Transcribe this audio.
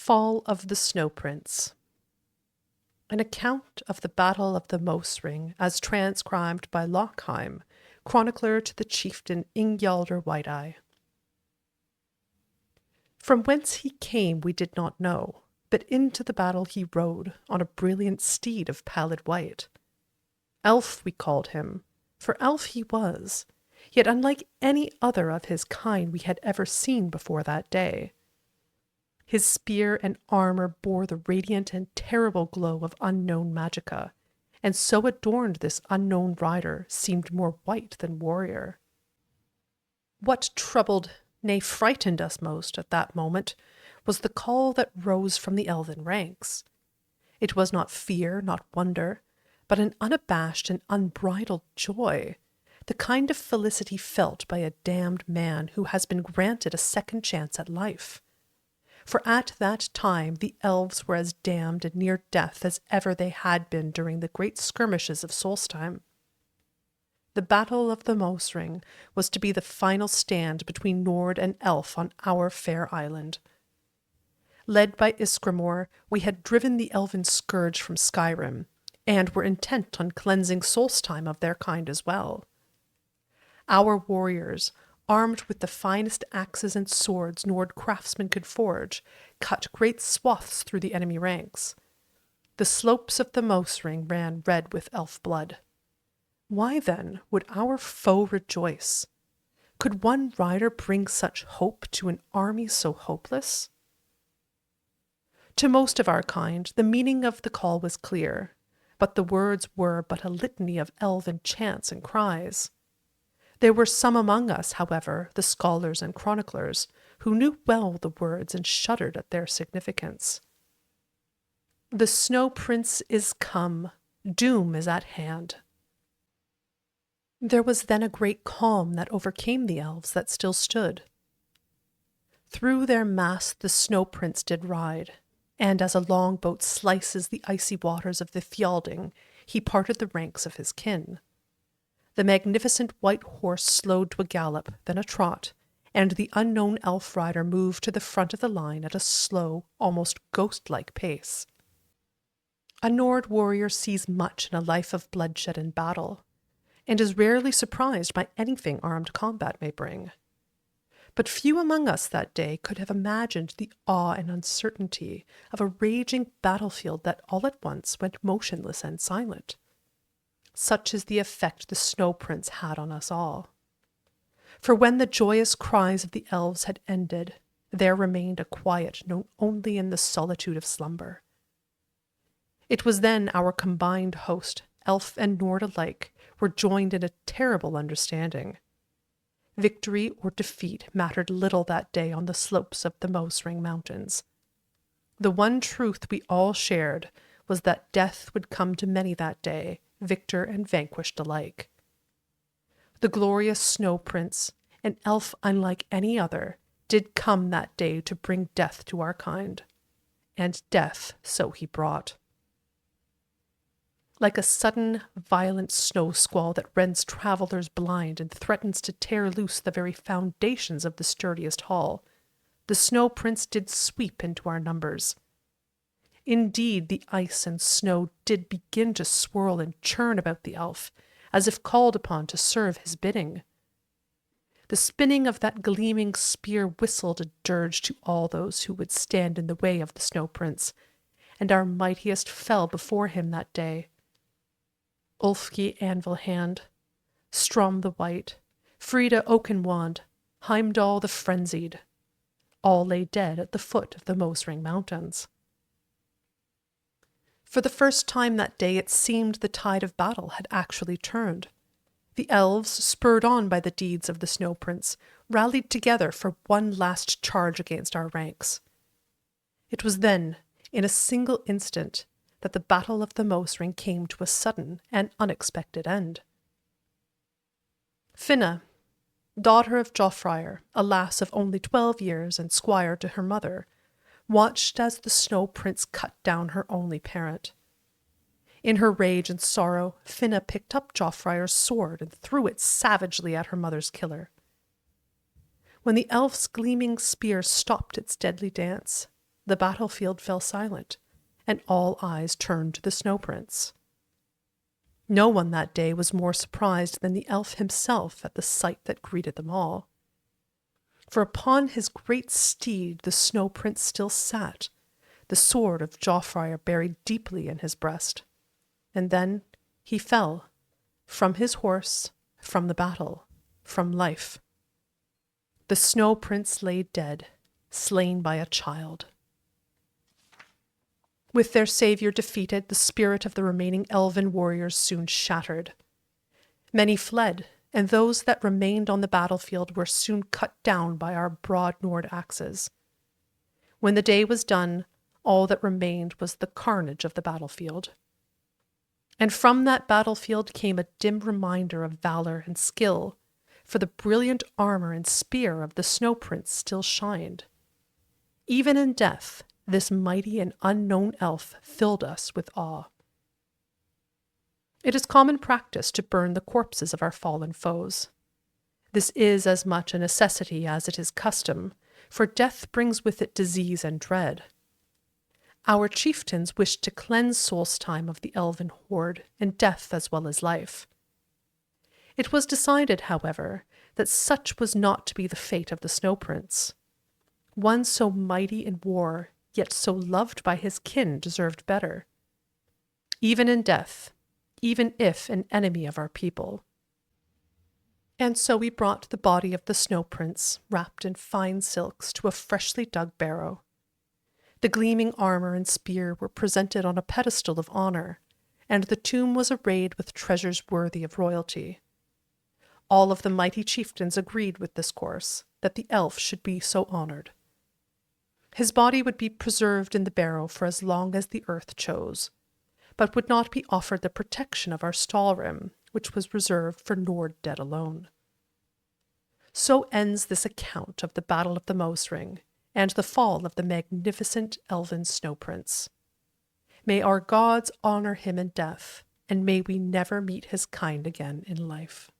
Fall of the Snow Prince. An account of the Battle of the Mosring, as transcribed by Lochheim, chronicler to the chieftain Ingjaldr White-Eye. From whence he came we did not know, but into the battle he rode on a brilliant steed of pallid white. Elf we called him, for elf he was, yet unlike any other of his kind we had ever seen before that day. His spear and armor bore the radiant and terrible glow of unknown magicka, and so adorned this unknown rider seemed more white than warrior. What troubled, nay frightened us most at that moment was the call that rose from the elven ranks. It was not fear, not wonder, but an unabashed and unbridled joy, the kind of felicity felt by a damned man who has been granted a second chance at life. For at that time the elves were as damned and near death as ever they had been during the great skirmishes of Solstheim. The Battle of the Mosring was to be the final stand between Nord and Elf on our fair island. Led by Ysgramor, we had driven the elven scourge from Skyrim, and were intent on cleansing Solstheim of their kind as well. Our warriors, armed with the finest axes and swords Nord craftsmen could forge, cut great swaths through the enemy ranks. The slopes of the Mosring ran red with elf blood. Why, then, would our foe rejoice? Could one rider bring such hope to an army so hopeless? To most of our kind, the meaning of the call was clear, but the words were but a litany of elven chants and cries. There were some among us, however, the scholars and chroniclers, who knew well the words and shuddered at their significance. The Snow Prince is come, doom is at hand. There was then a great calm that overcame the elves that still stood. Through their mass the Snow Prince did ride, and as a longboat slices the icy waters of the Fjalding, he parted the ranks of his kin. The magnificent white horse slowed to a gallop, then a trot, and the unknown elf rider moved to the front of the line at a slow, almost ghost-like pace. A Nord warrior sees much in a life of bloodshed and battle, and is rarely surprised by anything armed combat may bring. But few among us that day could have imagined the awe and uncertainty of a raging battlefield that all at once went motionless and silent. Such is the effect the Snow Prince had on us all. For when the joyous cries of the elves had ended, there remained a quiet known only in the solitude of slumber. It was then our combined host, elf and Nord alike, were joined in a terrible understanding. Victory or defeat mattered little that day on the slopes of the Mosring Mountains. The one truth we all shared was that death would come to many that day, victor and vanquished alike. The glorious Snow Prince, an elf unlike any other, did come that day to bring death to our kind. And death so he brought. Like a sudden, violent snow squall that rends travelers blind and threatens to tear loose the very foundations of the sturdiest hall, the Snow Prince did sweep into our numbers. Indeed, the ice and snow did begin to swirl and churn about the elf, as if called upon to serve his bidding. The spinning of that gleaming spear whistled a dirge to all those who would stand in the way of the Snow Prince, and our mightiest fell before him that day. Ulfki Anvilhand, Strom the White, Frida Oakenwand, Heimdall the Frenzied, all lay dead at the foot of the Mosring Mountains. For the first time that day it seemed the tide of battle had actually turned. The elves, spurred on by the deeds of the Snow Prince, rallied together for one last charge against our ranks. It was then, in a single instant, that the Battle of the Mosring came to a sudden and unexpected end. Finna, daughter of Joffreyr, a lass of only 12 years and squire to her mother, watched as the Snow Prince cut down her only parent. In her rage and sorrow, Finna picked up Joffreyr's sword and threw it savagely at her mother's killer. When the elf's gleaming spear stopped its deadly dance, the battlefield fell silent, and all eyes turned to the Snow Prince. No one that day was more surprised than the elf himself at the sight that greeted them all. For upon his great steed the Snow Prince still sat, the sword of Joffrey buried deeply in his breast. And then he fell, from his horse, from the battle, from life. The Snow Prince lay dead, slain by a child. With their savior defeated, the spirit of the remaining elven warriors soon shattered. Many fled, and those that remained on the battlefield were soon cut down by our broad Nord axes. When the day was done, all that remained was the carnage of the battlefield. And from that battlefield came a dim reminder of valor and skill, for the brilliant armor and spear of the Snow Prince still shined. Even in death, this mighty and unknown elf filled us with awe. It is common practice to burn the corpses of our fallen foes. This is as much a necessity as it is custom, for death brings with it disease and dread. Our chieftains wished to cleanse Solstheim of the elven horde, in death as well as life. It was decided, however, that such was not to be the fate of the Snow Prince. One so mighty in war, yet so loved by his kin, deserved better. Even in death, even if an enemy of our people. And so we brought the body of the Snow Prince, wrapped in fine silks, to a freshly dug barrow. The gleaming armor and spear were presented on a pedestal of honor, and the tomb was arrayed with treasures worthy of royalty. All of the mighty chieftains agreed with this course, that the elf should be so honored. His body would be preserved in the barrow for as long as the earth chose, but would not be offered the protection of our Stalrim, which was reserved for Nord dead alone. So ends this account of the Battle of the Mosring and the fall of the magnificent elven Snow Prince. May our gods honor him in death, and may we never meet his kind again in life.